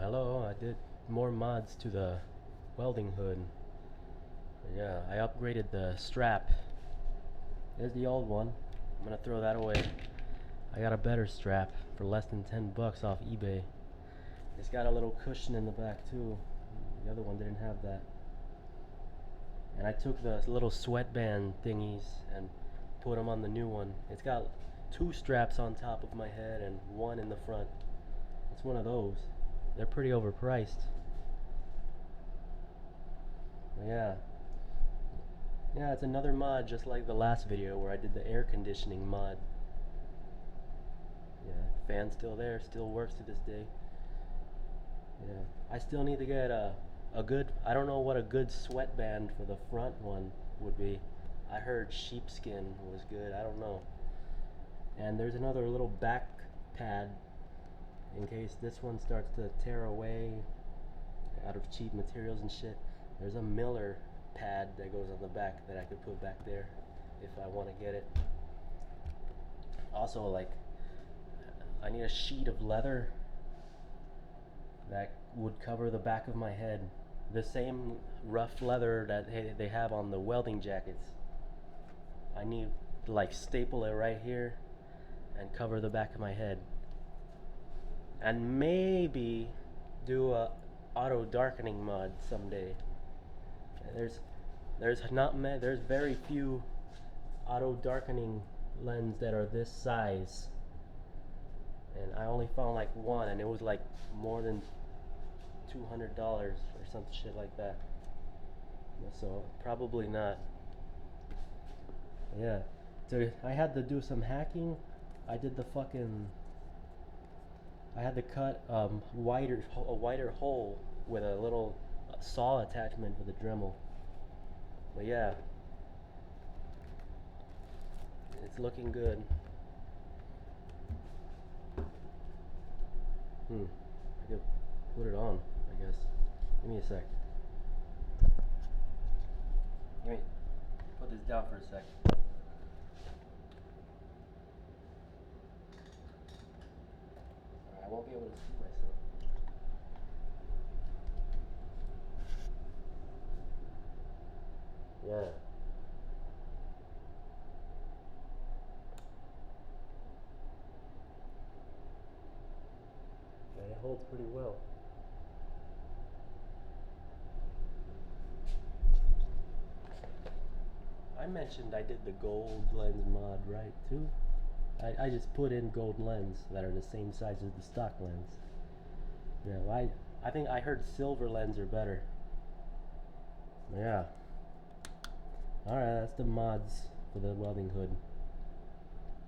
Hello, I did more mods to the welding hood. Yeah, I upgraded the strap. There's the old one. I'm gonna throw that away. I got a better strap for less than 10 bucks off eBay. It's got a little cushion in the back too. The other one didn't have that. And I took the little sweatband thingies and put them on the new one. It's got two straps on top of my head and one in the front. It's one of those. They're pretty overpriced. Yeah. Yeah, it's another mod just like the last video where I did the air conditioning mod. Yeah, fan's still there, still works to this day. Yeah, I still need to get a good, I don't know what a good sweatband for the front one would be. I heard sheepskin was good, I don't know. And there's another little back pad in case this one starts to tear away out of cheap materials and shit. There's a Miller pad that goes on the back that I could put back there if I want to get it. Also, like, I need a sheet of leather that would cover the back of my head. The same rough leather that they have on the welding jackets. I need to like staple it right here and cover the back of my head. And maybe do a auto darkening mod someday. There's very few auto darkening lens that are this size, and I only found like one, and it was like more than $200 or some shit like that. So probably not. Yeah. So I had to do some hacking. I did the fucking. I had to cut a wider hole with a little saw attachment for the Dremel. But yeah, it's looking good. I could put it on, I guess. Give me a sec. Let me put this down for a sec. I won't be able to see myself. Yeah. Yeah, it holds pretty well. I mentioned I did the gold lens mod, right, too? I just put in gold lens that are the same size as the stock lens. Yeah, well, I think I heard silver lens are better. Yeah. Alright, that's the mods for the welding hood.